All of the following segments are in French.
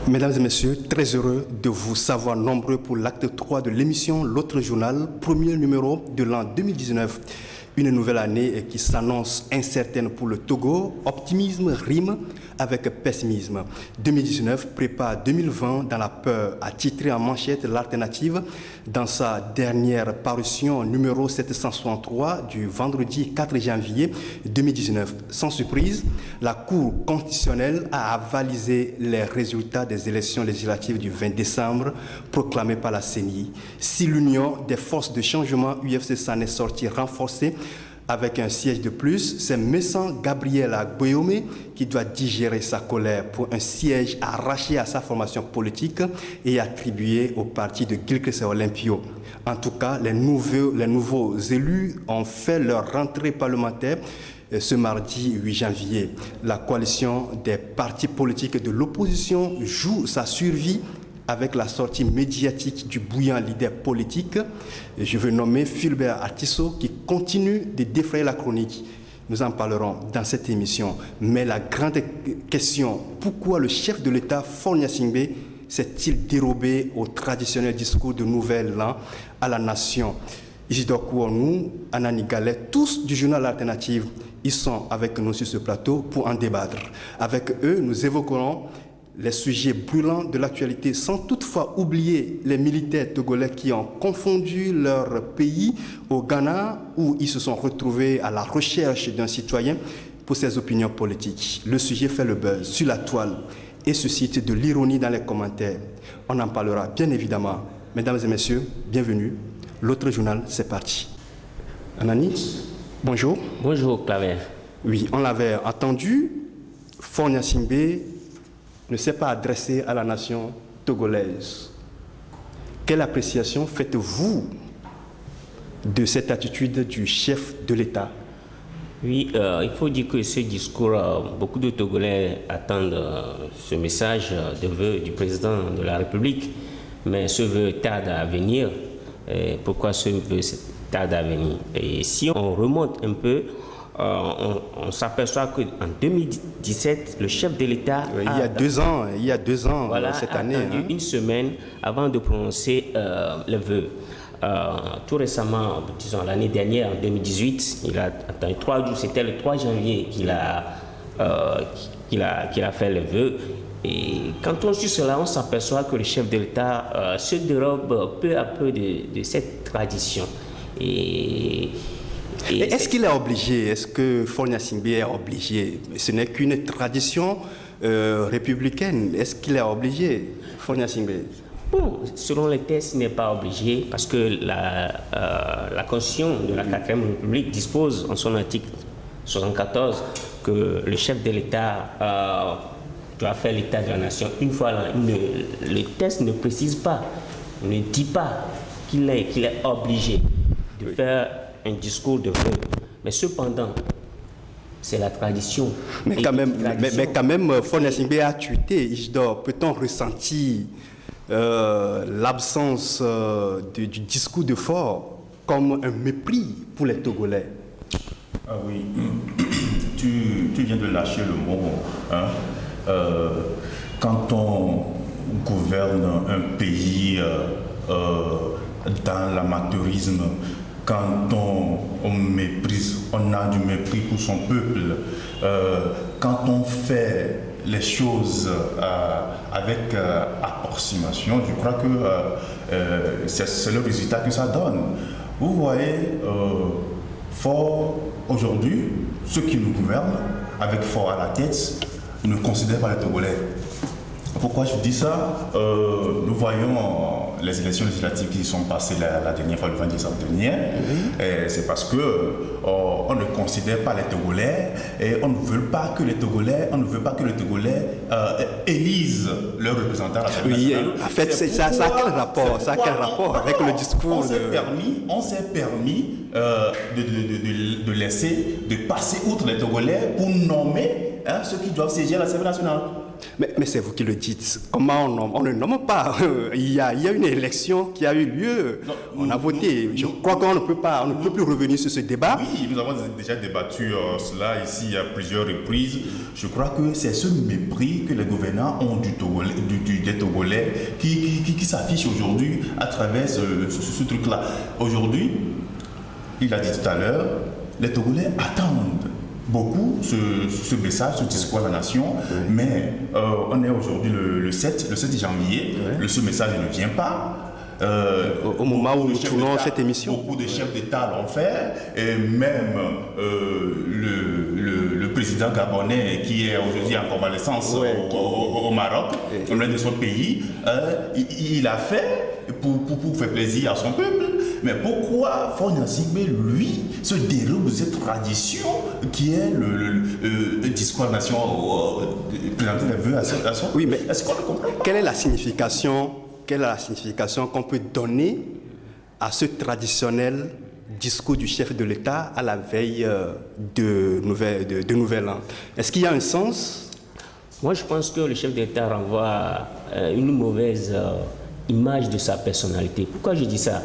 Mesdames et messieurs, très heureux de vous savoir nombreux pour l'acte 3 de l'émission L'autre journal, premier numéro de l'an 2019. Une nouvelle année qui s'annonce incertaine pour le Togo. Optimisme rime avec pessimisme. 2019 prépare 2020 dans la peur, a titré en manchette l'alternative dans sa dernière parution numéro 763 du vendredi 4 janvier 2019. Sans surprise, la Cour constitutionnelle a avalisé les résultats des élections législatives du 20 décembre proclamées par la CENI. Si l'union des forces de changement UFC s'en est sortie renforcée, avec un siège de plus, c'est Messant Gabriel Agboyome qui doit digérer sa colère pour un siège arraché à sa formation politique et attribué au parti de Gilkese Olympio. En tout cas, les nouveaux élus ont fait leur rentrée parlementaire ce mardi 8 janvier. La coalition des partis politiques de l'opposition joue sa survie avec la sortie médiatique du bouillant leader politique. Je veux nommer Fulbert Artisso qui continue de défrayer la chronique. Nous en parlerons dans cette émission. Mais la grande question, pourquoi le chef de l'État, Faure Gnassingbé, s'est-il dérobé au traditionnel discours de Nouvel An à la nation? Isidore Kouonou, Anani Galet, tous du journal Alternative, ils sont avec nous sur ce plateau pour en débattre. Avec eux, nous évoquerons les sujets brûlants de l'actualité sans toutefois oublier les militaires togolais qui ont confondu leur pays au Ghana où ils se sont retrouvés à la recherche d'un citoyen pour ses opinions politiques. Le sujet fait le buzz sur la toile et suscite de l'ironie dans les commentaires. On en parlera bien évidemment. Mesdames et messieurs, bienvenue. L'autre journal, c'est parti. Anani, bonjour. Bonjour Claver. Oui, on l'avait entendu. Faure Gnassingbé ne s'est pas adressé à la nation togolaise. Quelle appréciation faites-vous de cette attitude du chef de l'État? Oui, il faut dire que ce discours, beaucoup de Togolais attendent ce message de vœu du président de la République, mais ce vœu tarde à venir. Pourquoi ce vœu tarde à venir? Et si on remonte un peu, on s'aperçoit qu'en 2017, le chef de l'État il y a deux ans voilà, cette a année. attendu une semaine avant de prononcer le vœu. Tout récemment, disons l'année dernière, en 2018, il a attendu 3 jours, c'était le 3 janvier qu'il a fait le vœu. Et quand on suit cela, on s'aperçoit que le chef de l'État se dérobe peu à peu de cette tradition. Et est-ce qu'il est obligé? Est-ce que Faure Gnassingbé est obligé? Ce n'est qu'une tradition républicaine. Est-ce qu'il est obligé, Faure Gnassingbé? Bon, selon les textes, il n'est pas obligé parce que la Constitution de la 4e République dispose en son article 74 que le chef de l'État doit faire l'état de la nation une fois l'an. Le texte ne précise pas, ne dit pas qu'il est obligé de faire un discours de vœu. Mais cependant, c'est la tradition. Mais quand même, Faure Gnassingbé a tweeté. Peut-on ressentir l'absence du discours de Faure comme un mépris pour les Togolais? Ah oui, tu viens de lâcher le mot. Hein? Quand on gouverne un pays dans l'amateurisme, quand on méprise, on a du mépris pour son peuple, quand on fait les choses avec approximation, je crois que c'est le résultat que ça donne. Vous voyez, Faure, aujourd'hui, ceux qui nous gouvernent, avec Faure à la tête, ne considèrent pas les Togolais. Pourquoi je dis ça? Nous voyons les élections législatives qui sont passées la dernière fois, le 20 décembre dernier. C'est parce que on ne considère pas les Togolais et on ne veut pas que les Togolais, élisent leurs représentants à l'Assemblée nationale. En fait, ça a quel rapport? Ça a quel rapport avec le discours? On s'est permis de laisser, de passer outre les Togolais pour nommer ceux qui doivent siéger à l'Assemblée nationale. Mais c'est vous qui le dites. Comment on nomme? On ne nomme pas. Il y a une élection qui a eu lieu. Non, on a voté. Je crois qu'on ne peut pas, on ne peut plus revenir sur ce débat. Oui, nous avons déjà débattu cela ici à plusieurs reprises. Je crois que c'est ce mépris que les gouvernants ont des Togolais qui s'affiche aujourd'hui à travers ce truc-là. Aujourd'hui, il a dit tout à l'heure, les Togolais attendent beaucoup ce message, ce discours à la nation, mais on est aujourd'hui le 7 janvier, ce message ne vient pas. Au moment où nous tournons cette émission, beaucoup de chefs d'État l'ont fait, et même le président gabonais qui est aujourd'hui en convalescence au Maroc, au de son pays, il a fait pour faire plaisir à son peuple. Mais pourquoi Faure Gnassingbé, lui, se dérobe de cette tradition qui est le discours nation, présenter les vœux à son? Oui, mais est-ce qu'on le comprend pas? Quelle est la signification qu'on peut donner à ce traditionnel discours du chef de l'État à la veille de Nouvel An? Est-ce qu'il y a un sens? Moi, je pense que le chef d'État renvoie à une mauvaise image de sa personnalité. Pourquoi je dis ça?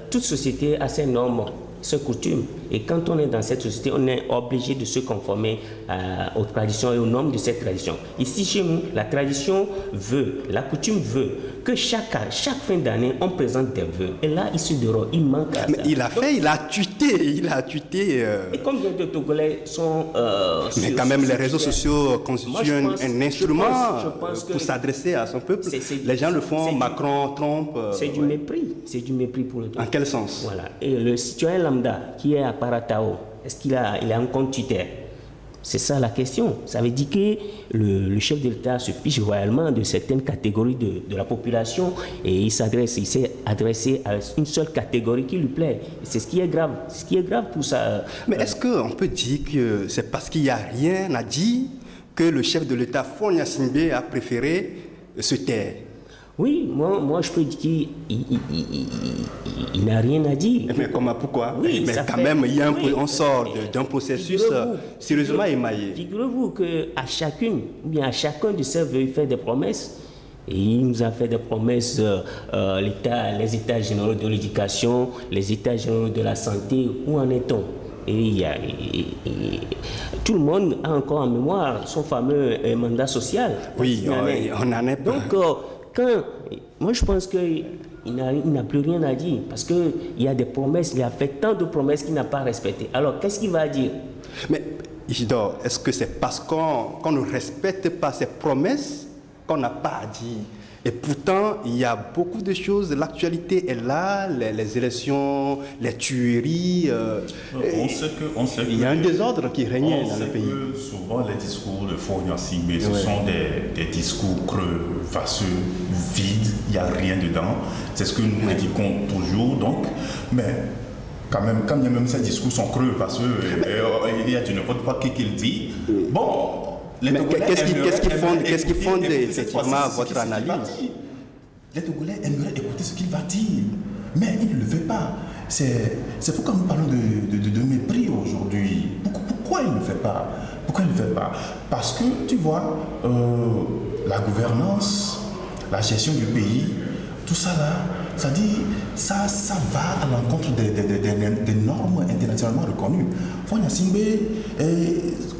Toute société a ses normes, ses coutumes. Et quand on est dans cette société, on est obligé de se conformer aux traditions et aux normes de cette tradition. Ici, chez nous, la tradition veut, la coutume veut que chaque fin d'année, on présente des vœux. Et là, il se dérobe, il manque à ça. Mais il a tuité. Et combien de Togolais sont... mais quand même, les réseaux sociaux constituent un instrument pour s'adresser à son peuple. Les gens le font, Macron, Trump... c'est du mépris. C'est du mépris pour le peuple. En quel sens? Voilà. Et le citoyen lambda qui est à Paratao, est-ce qu'il a un compte Twitter? C'est ça la question. Ça veut dire que le chef de l'État se fiche royalement de certaines catégories de la population et il s'est adressé à une seule catégorie qui lui plaît. C'est ce qui est grave. Ce qui est grave pour ça. Mais est-ce qu'on peut dire que c'est parce qu'il n'y a rien à dire que le chef de l'État, Faure Gnassingbé, a préféré se taire? Oui, moi je peux dire qu'il n'a rien à dire. Mais pourquoi? Oui, mais quand même, on sort d'un processus sérieusement émaillé. Figurez-vous qu'à chacun de ces vœux, il fait des promesses. Et il nous a fait des promesses, les États généraux de l'éducation, les États généraux de la santé. Où en est-on? Et tout le monde a encore en mémoire son fameux mandat social. Oui, on en est pas. Donc, moi je pense qu'il n'a plus rien à dire parce qu'il y a des promesses, il a fait tant de promesses qu'il n'a pas respectées. Alors qu'est-ce qu'il va dire? Mais Isidore, est-ce que c'est parce qu'on ne respecte pas ces promesses qu'on n'a pas à dire? Et pourtant, il y a beaucoup de choses, l'actualité est là, les élections, les tueries. On sait il y a un désordre qui règne dans le pays. Que souvent, les discours de Faure Gnassingbé, ce sont des discours creux, vaceux, vides, il n'y a rien dedans. C'est ce que nous indiquons toujours. Donc, mais quand même, quand bien même ces discours sont creux, vaceux, il y a du n'importe quoi qu'il dit. Bon. Mais qu'est-ce qui fonde effectivement votre analyse? Les Togolais aimeraient écouter ce qu'il va dire, mais il ne le fait pas. C'est pourquoi nous parlons de mépris aujourd'hui. Pourquoi il ne le fait pas? Parce que, tu vois, la gouvernance, la gestion du pays, tout ça là, ça va à l'encontre des normes internationalement reconnues. Faure Gnassingbé,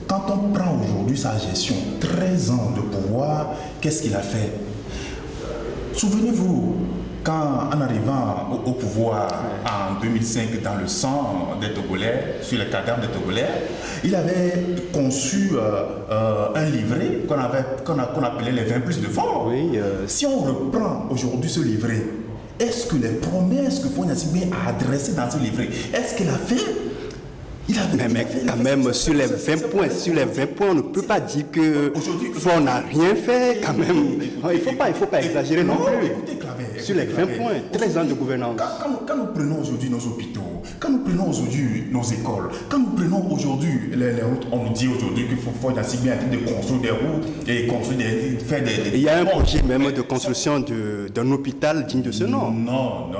quand on prend aujourd'hui sa gestion, 13 ans de pouvoir, qu'est-ce qu'il a fait? Souvenez-vous, quand en arrivant au pouvoir en 2005 dans le sang des Togolais, sur les cadavres des Togolais, il avait conçu un livret qu'on appelait les 20 plus de Faure. Oui, Si on reprend aujourd'hui ce livret, est-ce que les promesses que Faure Gnassingbé a adressées dans ce livret, est-ce qu'il a fait? Mais quand même, sur les 20 points, on ne peut pas dire que Faure n'a rien fait, quand même. Il ne faut pas exagérer non plus. Écoutez, Claver, sur les 20 points, 13 ans de gouvernance. Quand nous prenons aujourd'hui nos hôpitaux, quand nous prenons aujourd'hui nos écoles, quand nous prenons aujourd'hui les routes, on nous dit aujourd'hui qu'il faut Faure Gnassingbé en train de construire des routes et faire des... Il y a un projet même de construction d'un hôpital digne de ce nom. Non.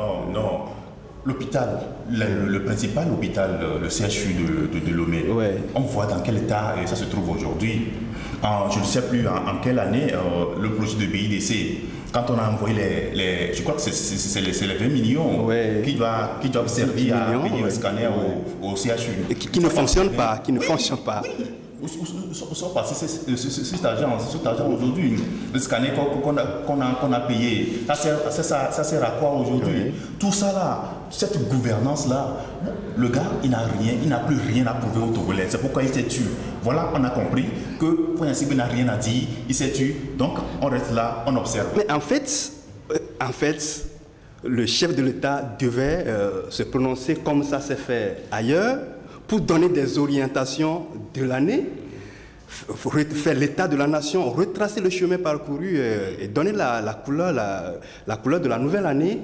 l'hôpital, le principal hôpital, le CHU de Lomé, on voit dans quel état ça se trouve aujourd'hui. Je ne sais plus en quelle année le projet de BIDC, quand on a envoyé je crois que c'est les 20 millions qui doivent servir à payer le scanner au CHU. Et qui ne fonctionne pas, Oui. Où sont passés cet argent aujourd'hui? Le scanner qu'on a payé, ça sert à quoi aujourd'hui? Tout ça là, cette gouvernance là, le gars il n'a plus rien à prouver au Togolais. C'est pourquoi il s'est tué. Voilà, on a compris que Fonia Singbe n'a rien à dire, il s'est tué. Donc on reste là, on observe. Mais en fait, le chef de l'État devait se prononcer comme ça s'est fait ailleurs, pour donner des orientations de l'année, faire l'état de la nation, retracer le chemin parcouru et donner la couleur de la nouvelle année.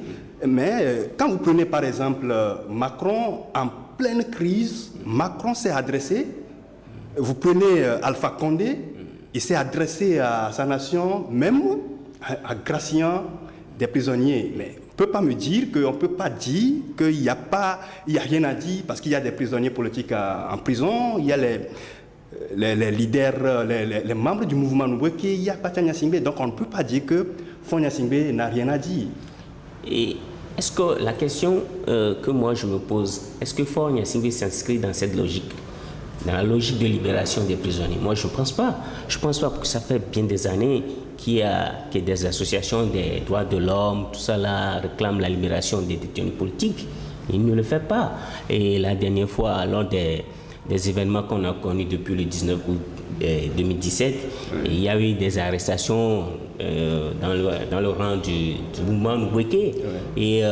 Mais quand vous prenez par exemple Macron en pleine crise, Macron s'est adressé. Vous prenez Alpha Condé, il s'est adressé à sa nation, même à graciant des prisonniers. Mais on ne peut pas me dire qu'on ne peut pas dire qu'il n'y a rien à dire parce qu'il y a des prisonniers politiques en prison, il y a les leaders, les membres du mouvement Nweke, il y a Fonia Singbe. Donc on ne peut pas dire que Fonia Singbe n'a rien à dire. Et est-ce que la question que moi je me pose, est-ce que Fonia Singbe s'inscrit dans cette logique, dans la logique de libération des prisonniers? Moi je ne pense pas. Je ne pense pas parce que ça fait bien des années qu'il y a des associations des droits de l'homme, tout ça là réclame la libération des détenus politiques. Il ne le fait pas. Et la dernière fois, lors des événements qu'on a connus depuis le 19 août 2017, il y a eu des arrestations dans le rang du mouvement Nweke. Et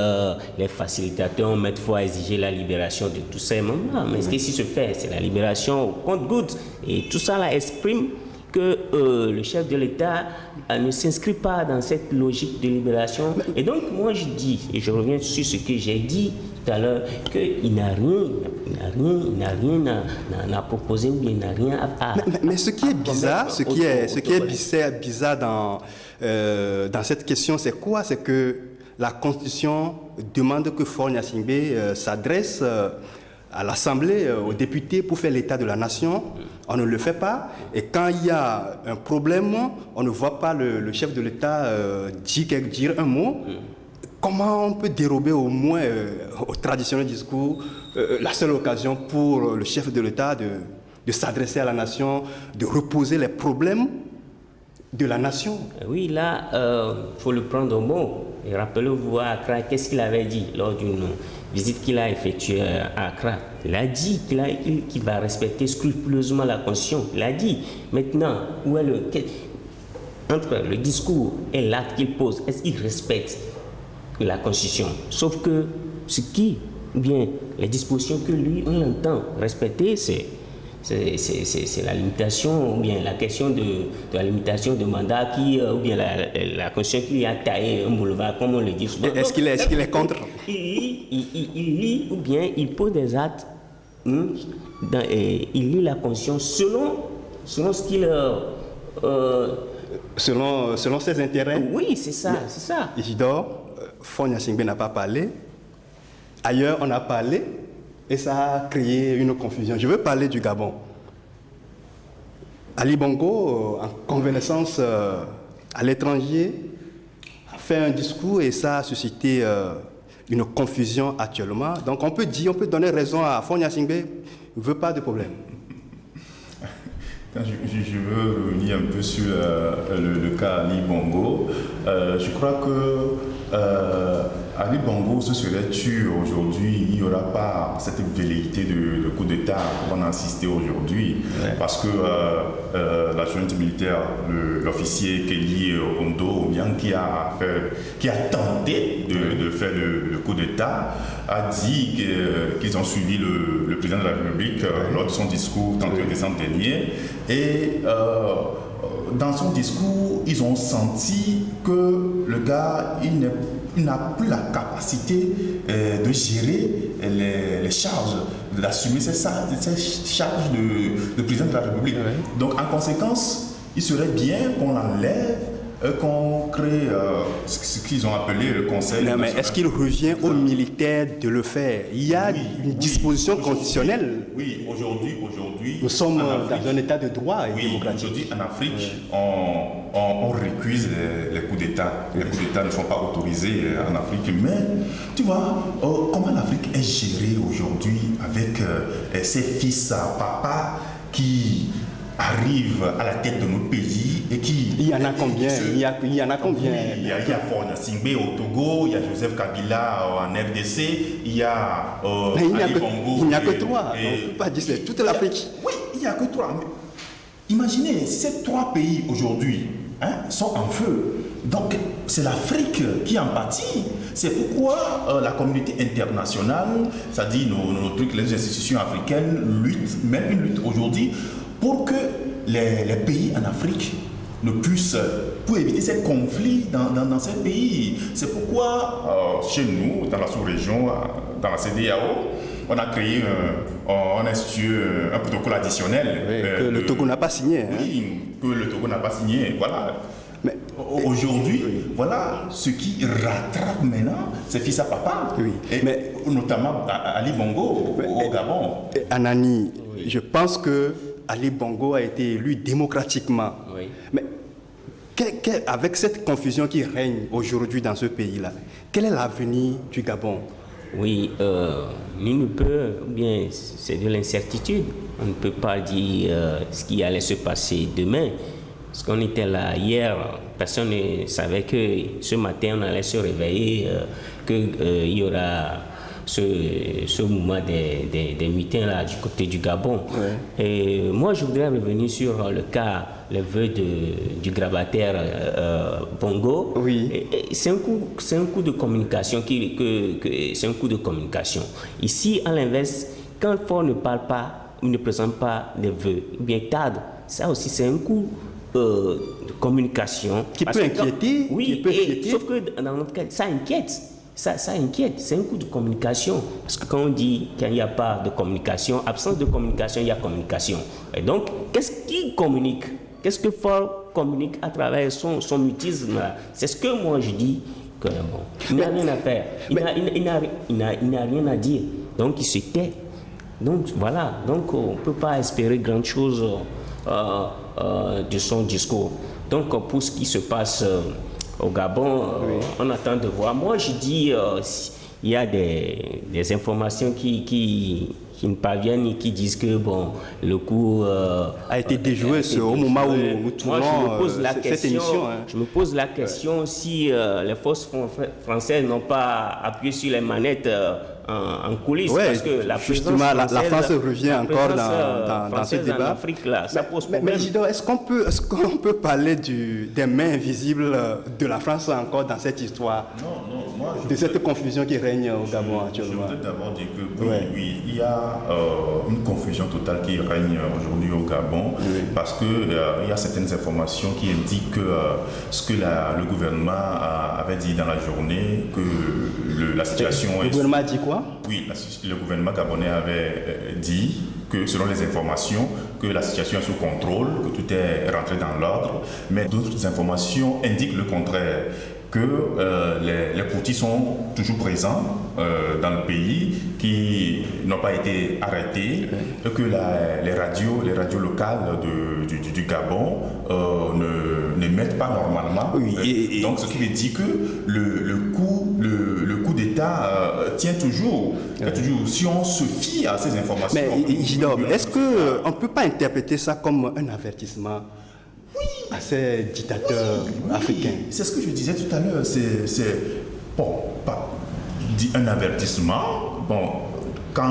les facilitateurs mettent foi à exiger la libération de tous ces membres-là. Mais ce qui se fait, c'est la libération au compte-gouttes. Et tout ça là exprime que le chef de l'État ne s'inscrit pas dans cette logique de libération. Et donc, moi, je dis, et je reviens sur ce que j'ai dit tout à l'heure, qu'il n'a rien à proposer ou il n'a rien à... Mais ce qui est bizarre, ce qui est bizarre dans cette question, c'est quoi? C'est que la Constitution demande que Fonia Singbe s'adresse à l'Assemblée, aux députés pour faire l'état de la nation. On ne le fait pas. Et quand il y a un problème, on ne voit pas le chef de l'État dire un mot. Comment on peut dérober au moins au traditionnel discours la seule occasion pour le chef de l'État de s'adresser à la nation, de reposer les problèmes de la nation? Oui, là, il faut le prendre au mot. Et rappelez-vous à Accra, qu'est-ce qu'il avait dit lors d'une visite qu'il a effectuée à Accra? Il a dit qu'il va respecter scrupuleusement la Constitution. Il a dit. Maintenant, où est entre le discours et l'acte qu'il pose, est-ce qu'il respecte la Constitution? Sauf que les dispositions que lui, on entend respecter, c'est la limitation, ou bien la question de la limitation de mandat, ou bien la Constitution qui a taillé un boulevard, comme on le dit souvent. Est-ce qu'il est contre? Il lit, ou bien il pose des actes, il lit la Constitution selon ce qu'il... selon ses intérêts? Oui, c'est ça. Isidore, Fonia Singbe n'a pas parlé. Ailleurs, on a parlé. Et ça a créé une confusion. Je veux parler du Gabon. Ali Bongo, en convalescence à l'étranger, a fait un discours et ça a suscité une confusion actuellement. Donc on peut donner raison à Fonia Singbe, il ne veut pas de problème. Je veux revenir un peu sur le cas Ali Bongo. Je crois que Ali Bongo se serait tué aujourd'hui, il n'y aura pas cette velléité de coup d'État qu'on a assisté aujourd'hui, parce que la junte militaire, l'officier Kelly Ondo, qui a tenté de faire le coup d'État, a dit qu'ils ont suivi le président de la République lors de son discours 31 décembre dernier. Et dans son discours, ils ont senti que le gars, il n'a plus la capacité de gérer les charges, d'assumer ces charges de président de la République. Donc en conséquence, il serait bien qu'on enlève qu'on crée ce qu'ils ont appelé le Conseil. Non, mais est-ce qu'il revient aux militaires de le faire? Il y a une disposition constitutionnelle. Oui, aujourd'hui. Nous sommes dans un état de droit et démocratique. Aujourd'hui, en Afrique, on récuse les coups d'État. Les coups d'État ne sont pas autorisés en Afrique. Mais tu vois, comment l'Afrique est gérée aujourd'hui avec ses fils à papa qui arrivent à la tête de notre pays et qui... Il y en a combien? Il y en a combien? Il y a Faure Gnassingbé au Togo, il y a Joseph Kabila en RDC, il y a Ali Bongo. Il n'y a que trois. On ne peut pas dire c'est toute l'Afrique. Oui, il n'y a que trois. Mais imaginez, ces trois pays aujourd'hui sont en feu. Donc, c'est l'Afrique qui en pâtit. C'est pourquoi la communauté internationale, c'est-à-dire les institutions africaines luttent, même une lutte aujourd'hui, pour que les pays en Afrique ne puissent, pour éviter ces conflits dans ces pays. C'est pourquoi, chez nous, dans la sous-région, dans la CEDEAO, on a créé un protocole additionnel. Que le Togo n'a pas signé. Oui, que le Togo n'a pas signé. Voilà. Mais aujourd'hui, voilà ce qui rattrape maintenant ses fils à papa, mais notamment Ali Bongo au Gabon. Anani, je pense que Ali Bongo a été élu démocratiquement. Oui. Mais avec cette confusion qui règne aujourd'hui dans ce pays-là, quel est l'avenir du Gabon? Oui, nul ne peut, bien c'est de l'incertitude. On ne peut pas dire ce qui allait se passer demain. Parce qu'on était là hier, personne ne savait que ce matin on allait se réveiller, qu'il y aura ce mouvement des mutins là du côté du Gabon. Ouais. Et moi je voudrais revenir sur le cas, le vœu du grabataire Bongo. Oui. C'est un coup de communication c'est un coup de communication. Ici, à l'inverse, quand Faure ne parle pas, ou ne présente pas des vœux, ou bien cadre, ça aussi c'est un coup de communication. Qui peut inquiéter. Oui, sauf que dans notre cas, ça inquiète. Ça inquiète, c'est un coup de communication. Parce que quand on dit qu'il n'y a pas de communication, absence de communication, il y a communication. Et donc, qu'est-ce qu'il communique? Qu'est-ce que Faure communique à travers son mutisme? C'est ce que moi je dis, que bon, il n'a rien à faire. Il n'a rien à dire. Donc, il se tait. Donc, voilà. Donc, on ne peut pas espérer grand chose de son discours. Donc, pour ce qui se passe au Gabon, on attend de voir. Moi, je dis, il y a des informations qui me parviennent et qui disent que bon, le coup a été déjoué au moment où tout le monde cette émission. Je me pose la question si les forces françaises n'ont pas appuyé sur les manettes en coulisses, parce que la justement la France revient encore dans ce débat. En Afrique, là, ça pose problème. Mais Gido, est-ce qu'on peut parler des mains invisibles de la France encore dans cette histoire? Non, de cette confusion qui règne au Gabon actuellement? Je voudrais d'abord dire que oui, il y a une confusion totale qui règne aujourd'hui au Gabon, parce que il y a certaines informations qui indiquent ce que le gouvernement avait dit dans la journée, que la situation Le gouvernement a dit quoi? Oui, le gouvernement gabonais avait dit que selon les informations, que la situation est sous contrôle, que tout est rentré dans l'ordre, mais d'autres informations indiquent le contraire, que les Houthis sont toujours présents dans le pays, qui n'ont pas été arrêtés, et que les radios locales du Gabon n'émettent pas normalement. Oui, donc ce qui veut dire que le coup d'État tient toujours. Si on se fie à ces informations. Mais Gidob, est-ce qu'on ne peut pas interpréter ça comme un avertissement à ces dictateurs africains? C'est ce que je disais tout à l'heure. C'est bon, pas un avertissement. Bon, quand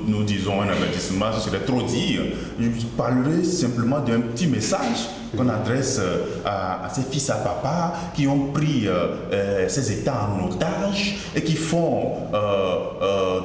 nous disons un avertissement, ce serait trop dire. Je parlerai simplement d'un petit message qu'on adresse à ces fils à papa qui ont pris ces États en otage et qui font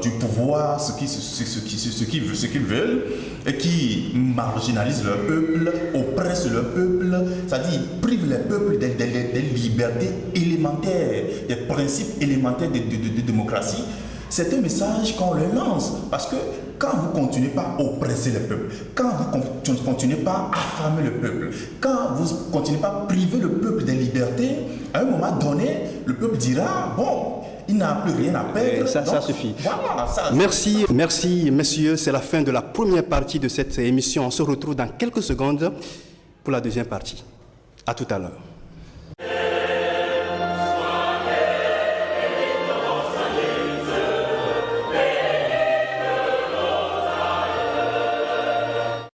du pouvoir ce qu'ils veulent et qui marginalisent leur peuple, oppressent leur peuple, c'est-à-dire privent les peuples des libertés élémentaires, des principes élémentaires de démocratie. C'est un message qu'on le lance. Parce que quand vous ne continuez pas à oppresser le peuple, quand vous ne continuez pas à affamer le peuple, quand vous ne continuez pas à priver le peuple des libertés, à un moment donné, le peuple dira, bon, il n'a plus rien à perdre. Ça suffit. Voilà, Merci, messieurs. C'est la fin de la première partie de cette émission. On se retrouve dans quelques secondes pour la deuxième partie. À tout à l'heure.